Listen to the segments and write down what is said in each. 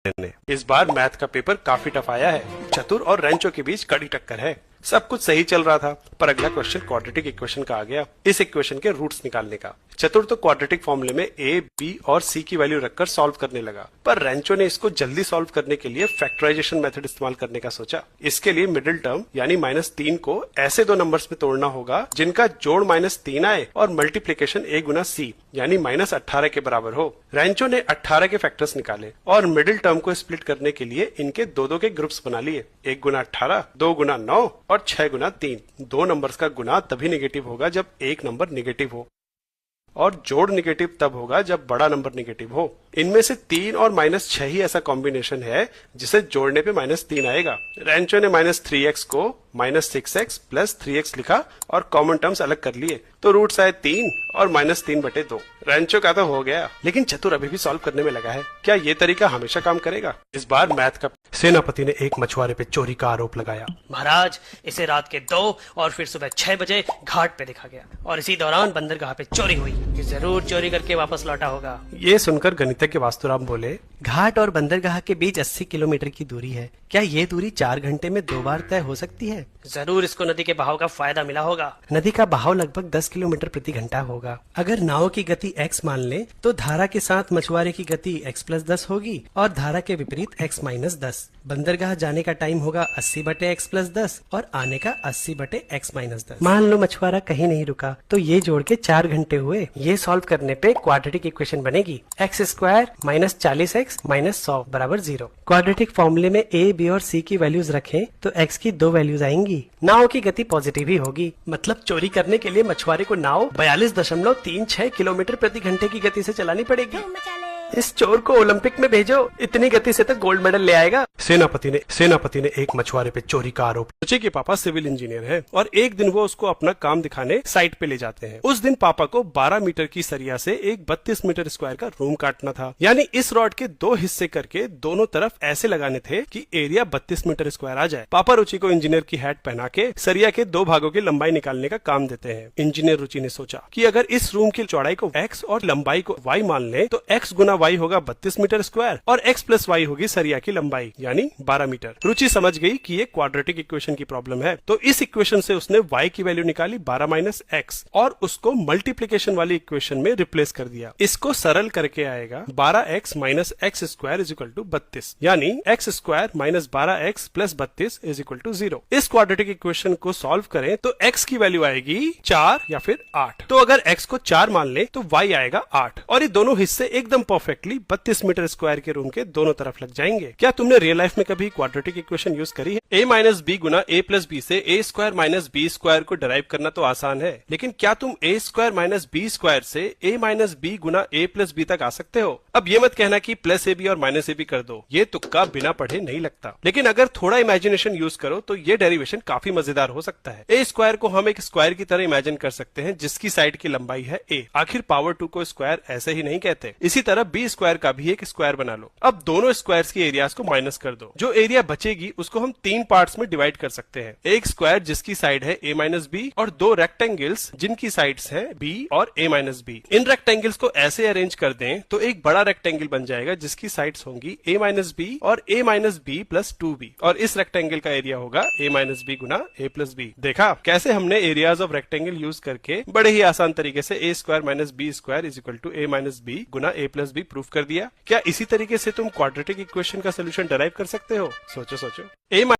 ने इस बार मैथ का पेपर काफी टफ आया है। चतुर और रेंचो के बीच कड़ी टक्कर है। सब कुछ सही चल रहा था, पर अगला क्वेश्चन क्वाड्रेटिक इक्वेशन का आ गया। इस इक्वेशन के रूट्स निकालने का। चतुर तो क्वाड्रेटिक फॉर्मूले में a, b और c की वैल्यू रखकर सॉल्व करने लगा, पर रेंचो ने इसको जल्दी सॉल्व करने के लिए फैक्टराइजेशन मेथड इस्तेमाल करने का सोचा। इसके लिए मिडिल टर्म यानी -3 को ऐसे दो नंबर्स में तोड़ना होगा जिनका जोड़ -3 आए और मल्टीप्लीकेशन a गुना c यानी -18 के बराबर हो। रेंचो ने 18 के फैक्टर्स निकाले और मिडिल टर्म को स्प्लिट करने के लिए इनके दो के ग्रुप्स बना लिए। 1 गुना 18, 2 गुना 9 और 6 गुना 3। दो नंबर्स का गुना तभी नेगेटिव होगा जब एक नंबर नेगेटिव हो, और जोड़ नेगेटिव तब होगा जब बड़ा नंबर नेगेटिव हो। इनमें से 3 और -6 ही ऐसा कॉम्बिनेशन है जिसे जोड़ने पे -3 आएगा। रेंचो ने -3x को -6x प्लस 3x लिखा और कॉमन टर्म्स अलग कर लिए, तो रूट्स आए 3 और -3/2। रेंचो का तो हो गया, लेकिन चतुर अभी भी सॉल्व करने में लगा है। क्या ये तरीका हमेशा काम करेगा? इस बार मैथ का सेनापति ने एक मछुआरे पे चोरी का आरोप लगाया। महाराज, इसे रात के 2 और फिर सुबह 6 बजे घाट पे देखा गया और इसी दौरान बंदरगाह पे चोरी हुई। ये जरूर चोरी करके वापस लौटा होगा। ये सुनकर गणितज्ञ वास्तुराम बोले, घाट और बंदरगाह के बीच 80 किलोमीटर की दूरी है। क्या ये दूरी 4 घंटे में 2 बार तय हो सकती है? जरूर इसको नदी के बहाव का फायदा मिला होगा। नदी का बहाव लगभग 10 किलोमीटर प्रति घंटा होगा। अगर नाव की गति x मान ले तो धारा के साथ मछुआरे की गति x + 10 होगी और धारा के विपरीत x - 10। बंदरगाह जाने का टाइम होगा 80/x + 10 और आने का 80/x - 10। मान लो मछुआरा कहीं नहीं रुका तो ये जोड़ के 4 घंटे हुए। ये सॉल्व करने पे क्वाड्रेटिक इक्वेशन बनेगी x² - 40x - 100 = 0। क्वाड्रेटिक फॉर्मूले में a, b और c की वैल्यूज रखें तो x की 2 वैल्यूज आएंगी। नाव की गति पॉजिटिव ही होगी, मतलब चोरी करने के लिए मछुआरे को नाव 42.36 किलोमीटर प्रति घंटे की गति से चलानी पड़ेगी। इस चोर को ओलंपिक में भेजो, इतनी गति से तो गोल्ड मेडल ले आएगा। सेनापति ने एक मछुआरे पे चोरी का आरोप। सोचे कि पापा सिविल इंजीनियर है और एक दिन वो उसको अपना काम दिखाने साइट पे ले जाते हैं। उस दिन पापा को 12 मीटर की सरिया से एक 32 मीटर स्क्वायर का रूम काटना था, यानी इस रॉड के 2 हिस्से करके दोनों तरफ ऐसे लगाने थे कि एरिया 32 मीटर स्क्वायर आ जाए। पापा रुचि को इंजीनियर की हैट पहना के सरिया के 2 भागों की लंबाई निकालने का काम देते हैं। इंजीनियर रुचि ने सोचा कि अगर इस रूम की चौड़ाई को x और लंबाई को y मान ले तो x गुना y होगा 32 मीटर स्क्वायर और x + y होगी सरिया की लंबाई यानी 12 मीटर। रुचि समझ गई कि ये क्वाड्रेटिक इक्वेशन की प्रॉब्लम है, तो इस इक्वेशन से उसने y की वैल्यू निकाली 12 - x और उसको मल्टीप्लिकेशन वाली इक्वेशन में रिप्लेस कर दिया। इसको सरल करके आएगा 12x - x² = 32, यानी x² - 12x + 32 = 0। इस क्वाड्रेटिक इक्वेशन को सॉल्व करें तो x की वैल्यू आएगी 4 या फिर 8। तो अगर x को 4 मान ले तो y आएगा 8 और ये दोनों हिस्से एकदम परफेक्टली 32 मीटर स्क्वायर के रूम के दोनों तरफ लग जाएंगे। क्या तुमने रियल लाइफ में कभी क्वाड्रेटिक इक्वेशन यूज करी है? a - b Guna a + b से a² - b² को डिराइव करना तो आसान है, लेकिन क्या तुम a² - b² से a - b Guna a + b तक आ सकते हो? अब ये मत कहना कि +ab और -ab कर दो, ये तुक्का बिना पढ़े नहीं लगता। लेकिन अगर थोड़ा इमेजिनेशन यूज करो तो ये डेरिवेशन काफी मजेदार हो सकता है। a² को हम एक स्क्वायर की तरह इमेजिन कर सकते हैं जिसकी साइड की लंबाई है a। आखिर पावर 2 को स्क्वायर ऐसे ही नहीं कहते। इसी तरह b² का भी एक स्क्वायर बना लो। अब दोनों स्क्वायर्स की एरियाज को माइनस कर दो। जो एरिया बचेगी उसको हम 3 पार्ट्स में डिवाइड कर सकते हैं। एक स्क्वायर जिसकी साइड है a - b और 2 रेक्टेंगल्स जिनकी साइड्स हैं b और a - b। इन रेक्टेंगल्स को ऐसे अरेंज कर दें तो एक बड़ा रेक्टेंगल बन जाएगा जिसकी साइड्स होंगी a - b और a - b + 2b और इस रेक्टेंगल का एरिया होगा a - b Guna a + b। देखा कैसे हमने एरियाज ऑफ रेक्टेंगल यूज करके बड़े ही आसान तरीके से a² - b² = a - b Guna a + b proof कर दिया। क्या इसी तरीके से तुम क्वाड्रेटिक इक्वेशन का सोल्यूशन डिराइव कर सकते हो? सोचो।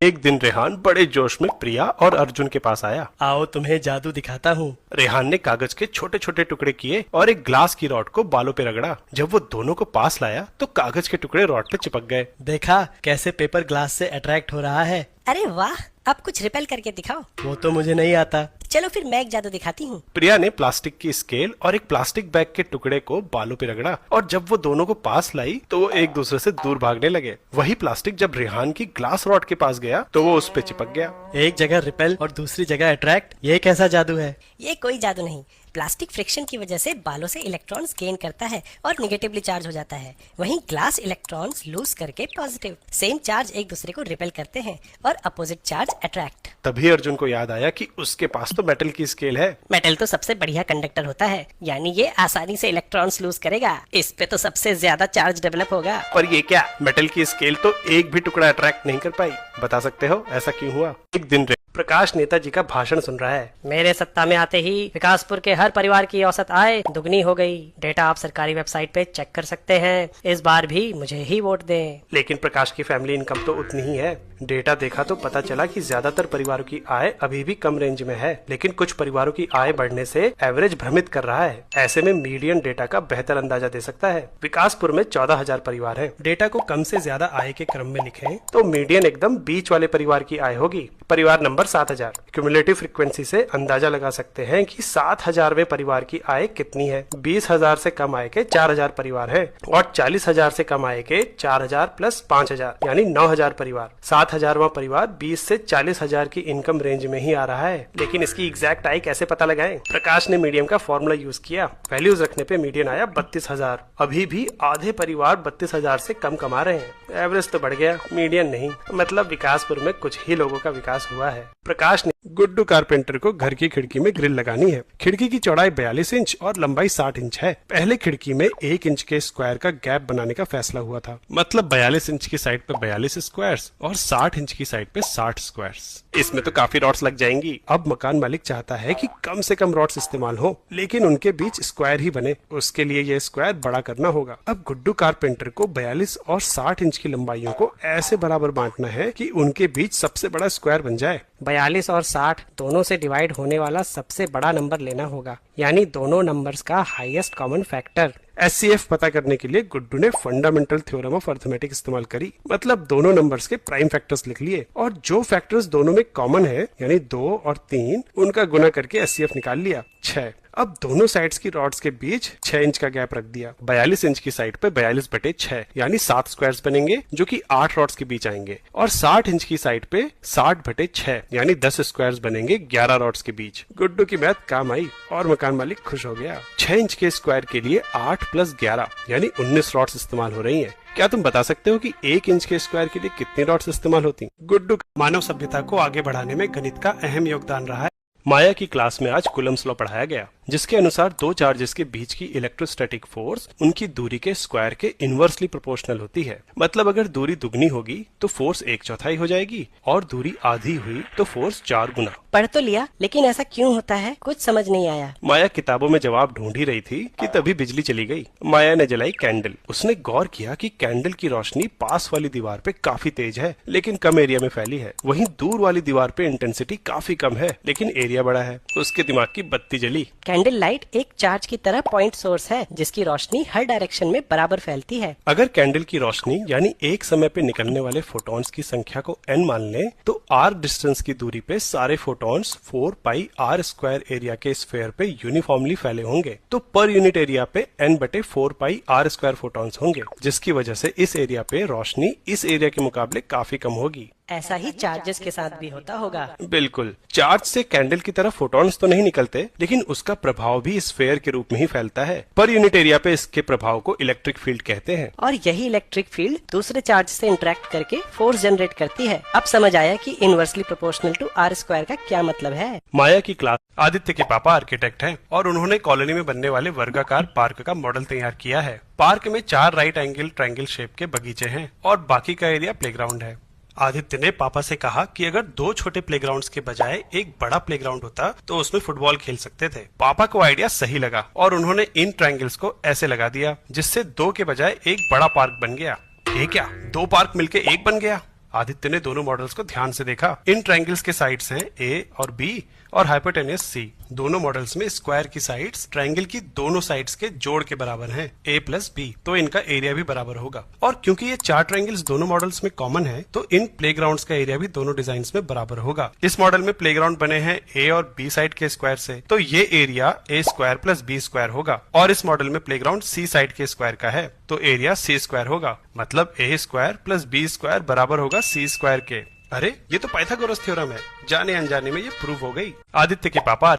एक दिन रेहान बड़े जोश में प्रिया और अर्जुन के पास आया। आओ तुम्हें जादू दिखाता हूँ। रेहान ने कागज के छोटे छोटे टुकड़े किए और एक ग्लास की रॉड को बालों पे रगड़ा। जब वो दोनों को पास लाया तो कागज के टुकड़े रॉड पे चिपक गए। देखा कैसे पेपर ग्लास से अट्रैक्ट हो रहा है? अरे वाह, अब कुछ रिपेल करके दिखाओ। वो तो मुझे नहीं आता। चलो फिर मैं एक जादू दिखाती हूँ। प्रिया ने प्लास्टिक की स्केल और एक प्लास्टिक बैग के टुकड़े को बालों पे रगड़ा और जब वो दोनों को पास लाई तो वो एक दूसरे से दूर भागने लगे। वही प्लास्टिक जब रेहान की ग्लास रॉड के पास गया तो वो उस पे चिपक गया। एक जगह रिपेल और दूसरी जगह अट्रैक्ट, ये कैसा जादू है? ये कोई जादू नहीं, प्लास्टिक फ्रिक्शन की वजह से बालों से इलेक्ट्रॉन्स गेन करता है और निगेटिवली चार्ज हो जाता है। वहीं ग्लास इलेक्ट्रॉन्स लूज करके पॉजिटिव। सेम चार्ज एक दूसरे को रिपेल करते हैं और अपोजिट चार्ज अट्रैक्ट। तभी अर्जुन को याद आया कि उसके पास तो मेटल की स्केल है। मेटल तो सबसे बढ़िया कंडक्टर होता है, यानी ये आसानी से इलेक्ट्रॉन्स लूज करेगा। इस पे तो सबसे ज्यादा चार्ज डेवलप होगा। पर ये क्या, मेटल की स्केल तो एक भी टुकड़ा अट्रैक्ट नहीं कर पाई। बता सकते हो ऐसा क्यों हुआ? एक दिन प्रकाश नेताजी का भाषण सुन रहा है। मेरे सत्ता में आते ही विकासपुर के हर परिवार की औसत आय दुगनी हो गई। डेटा आप सरकारी वेबसाइट पे चेक कर सकते हैं। इस बार भी मुझे ही वोट दें। लेकिन प्रकाश की फैमिली इनकम तो उतनी ही है। डेटा देखा तो पता चला कि ज्यादातर परिवारों की आय अभी भी कम रेंज में है, लेकिन कुछ परिवारों की आय बढ़ने से एवरेज भ्रमित कर रहा है। ऐसे में मीडियन डेटा का बेहतर अंदाजा दे सकता है। विकासपुर में 14,000 परिवार हैं। डेटा को कम से ज्यादा आय के क्रम में लिखें तो मीडियन एकदम बीच वाले परिवार की आय होगी। परिवार नंबर 7,000। क्यूमुलेटिव फ्रीक्वेंसी से अंदाजा लगा सकते हैं कि 7,000वें परिवार की आय कितनी है। 20,000 से कम आय के 4,000 परिवार हैं और 40,000 से कम आय के 4,000 प्लस 5,000 यानी 9,000 परिवार। 7,000वां परिवार 20 से 40,000 की इनकम रेंज में ही आ रहा है। लेकिन इसकी एग्जैक्ट आय कैसे पता लगाएं? प्रकाश ने मीडियन का फॉर्मूला यूज किया। वैल्यूज रखने पे मीडियन आया 32,000। अभी भी आधे परिवार 32,000 से कम कमा रहे हैं। एवरेज तो बढ़ गया, मीडियन नहीं। मतलब विकासपुर में कुछ ही लोगों का विकास हुआ है। प्रकाश ने गुड्डू कारपेंटर को घर की खिड़की में ग्रिल लगानी है। खिड़की की चौड़ाई 42 इंच और लंबाई 60 इंच है। पहले खिड़की में 1 इंच के स्क्वायर का गैप बनाने का फैसला हुआ था। मतलब 42 इंच की साइड पे 42 स्क्वायर्स और 60 इंच की साइड पे 60 स्क्वायर्स। इसमें तो काफी रॉड्स लग जाएंगी। अब मकान मालिक चाहता है कि कम से कम रॉड्स इस्तेमाल हो, लेकिन उनके बीच स्क्वायर ही बने। उसके लिए ये स्क्वायर बड़ा करना होगा। अब गुड्डू कारपेंटर को 42 और 60 इंच की लंबाइयों को ऐसे बराबर बांटना है कि उनके बीच सबसे बड़ा स्क्वायर बन जाए। 42 और 60 दोनों से डिवाइड होने वाला सबसे बड़ा नंबर लेना होगा, यानी दोनों नंबर्स का हाईएस्ट कॉमन फैक्टर। SCF पता करने के लिए गुड्डू ने फंडामेंटल थ्योरम ऑफ अर्थमेटिक इस्तेमाल करी। मतलब दोनों नंबर्स के प्राइम फैक्टर्स लिख लिए और जो फैक्टर्स दोनों में कॉमन है यानी 2 और 3 उनका गुना करके SCF निकाल लिया 6। अब दोनों साइड्स की रॉड्स के बीच 6 इंच का गैप रख दिया। 42 इंच की साइड पे 42/6 यानी 7 स्क्वायर्स बनेंगे जो कि 8 रॉड्स के बीच आएंगे और 60 इंच की साइड पे 60/6 यानी 10 स्क्वायर्स बनेंगे 11 रॉड्स के बीच। गुड्डू की मैथ काम आई और मकान मालिक खुश हो गया। 6 इंच के स्क्वायर के लिए 8 + 11 यानी 19 रॉड्स इस्तेमाल हो रही हैं। क्या तुम बता सकते हो कि 1 इंच के स्क्वायर के लिए कितनी रॉड्स इस्तेमाल होती? गुड्डू मानव सभ्यता को आगे बढ़ाने में गणित का अहम योगदान रहा है। माया की क्लास में आज कूलम्स लॉ पढ़ाया गया, जिसके अनुसार दो चार्जेस के बीच की इलेक्ट्रोस्टैटिक फोर्स उनकी दूरी के स्क्वायर के इनवर्सली प्रोपोर्शनल होती है। मतलब अगर दूरी दुगनी होगी तो फोर्स 1/4 हो जाएगी और दूरी आधी हुई तो फोर्स 4 गुना। पढ़ तो लिया, लेकिन ऐसा क्यों होता है कुछ समझ नहीं आया। माया किताबों में जवाब ढूंढ ही रही थी कि तभी बिजली चली गई। माया ने जलाई कैंडल। उसने गौर किया कि कैंडल की रोशनी पास वाली दीवार पे काफी तेज है लेकिन कम एरिया में फैली है, वहीं दूर वाली दीवार पे इंटेंसिटी काफी कम है लेकिन एरिया बड़ा है। उसके दिमाग की बत्ती जली। कैंडल लाइट एक चार्ज की तरह पॉइंट सोर्स है जिसकी रोशनी हर डायरेक्शन में बराबर फैलती है। अगर कैंडल की रोशनी यानी एक समय पे निकलने वाले फोटॉन्स की संख्या को n मान लें तो r डिस्टेंस की दूरी पे सारे फोटॉन्स 4πr² एरिया के स्फीयर पे यूनिफॉर्मली फैले होंगे। तो पर यूनिट एरिया पे n/4πr² फोटॉन्स होंगे, जिसकी वजह से इस एरिया पे रोशनी इस एरिया के मुकाबले काफी कम होगी। ऐसा ही चार्जेस के साथ भी होता होगा। बिल्कुल। चार्ज से कैंडल की तरफ फोटॉन्स तो नहीं निकलते लेकिन उसका प्रभाव भी स्फीयर के रूप में ही फैलता है। पर यूनिट एरिया पे इसके प्रभाव को इलेक्ट्रिक फील्ड कहते हैं। और यही इलेक्ट्रिक फील्ड दूसरे चार्ज से इंटरेक्ट करके फोर्स जनरेट करती है। अब समझ आया कि इनवर्सली प्रोपोर्शनल टू r² का क्या मतलब है। माया की क्लास। आदित्य के पापा आर्किटेक्ट हैं और उन्होंने कॉलोनी में बनने वाले वर्गाकार पार्क का मॉडल तैयार किया है। पार्क में 4 राइट एंगल ट्रायंगल शेप के बगीचे हैं और बाकी का एरिया प्लेग्राउंड है। आदित्य ने पापा से कहा कि अगर 2 छोटे प्लेग्राउंड्स के बजाय एक बड़ा प्लेग्राउंड होता तो उसमें फुटबॉल खेल सकते थे। पापा को आइडिया सही लगा और उन्होंने इन ट्रायंगल्स को ऐसे लगा दिया जिससे 2 के बजाय एक बड़ा पार्क बन गया। ये क्या, 2 पार्क मिलके एक बन गया? आदित्य ने दोनों मॉडल्स को ध्यान से देखा। इन ट्रायंगल्स के साइड्स हैं A और B और हाइपोटेन्यूस C। दोनों मॉडल्स में स्क्वायर की साइड्स ट्रायंगल की दोनों साइड्स के जोड़ के बराबर हैं, A + B, तो इनका एरिया भी बराबर होगा। और क्योंकि ये 4 ट्रायंगल्स दोनों मॉडल्स में कॉमन है तो इन प्लेग्राउंड्स का एरिया भी दोनों डिजाइन में बराबर होगा। इस मॉडल में प्लेग्राउंड बने हैं A और B साइड के स्क्वायर से, तो ये एरिया A² + B² होगा। और इस मॉडल में प्लेग्राउंड C साइड के स्क्वायर का है तो एरिया C² होगा। मतलब A² + B² बराबर होगा C² के। अरे ये तो पाइथागोरस थ्योरम है। जाने अनजाने में ये प्रूव हो गई। आदित्य के पापा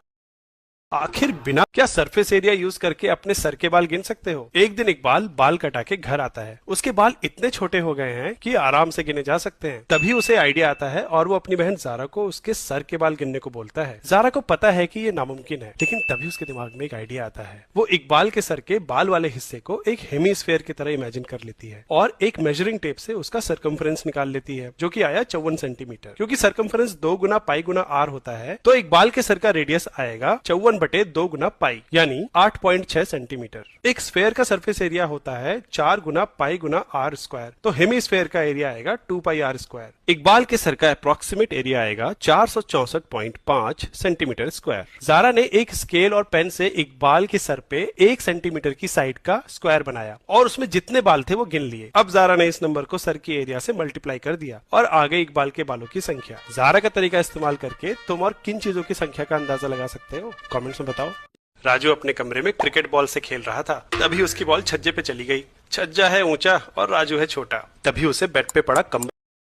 आखिर बिना क्या सरफेस एरिया यूज करके अपने सर के बाल गिन सकते हो? एक दिन इकबाल बाल कटा के घर आता है। उसके बाल इतने छोटे हो गए हैं कि आराम से गिने जा सकते हैं। तभी उसे आइडिया आता है और वो अपनी बहन जारा को उसके सर के बाल गिनने को बोलता है। जारा को पता है कि ये नामुमकिन है, लेकिन तभी उसके दिमाग में एक आइडिया आता है। वो इकबाल के सर के बाल वाले हिस्से को एक हेमीस्फेयर की तरह इमेजिन कर लेती है और एक मेजरिंग टेप से उसका सरकमफ्रेंस निकाल लेती है, जो कि आया 54 सेंटीमीटर। क्योंकि circumference 2 Guna pi Guna are होता है, तो इकबाल के सर का रेडियस आएगा 54/2 गुना पाई, यानी 8.6 सेंटीमीटर। एक स्फेयर का सरफेस एरिया होता है 4 गुना पाई गुना आर स्क्वायर, तो हेमीस्फेयर का एरिया आएगा 2 पाई आर स्क्वायर। इकबाल के सर का अप्रोक्सीमेट एरिया आएगा 464.5 सेंटीमीटर स्क्वायर। जारा ने एक स्केल और पेन से इकबाल के सर पे 1 सेंटीमीटर की साइड का स्क्वायर बनाया और उसमें जितने बाल थे वो गिन लिए। अब जारा ने इस नंबर को सर की एरिया से मल्टीप्लाई कर दिया और आ गई इकबाल के बालों की संख्या। जारा का तरीका इस्तेमाल करके तुम और किन चीजों की संख्या का अंदाजा लगा सकते हो? कमेंट्स में बताओ। राजू अपने कमरे में क्रिकेट बॉल से खेल रहा था। तभी उसकी बॉल छज्जे पे चली गई। छज्जा है ऊंचा और राजू है छोटा। तभी उसे बेड पे पड़ा कंबल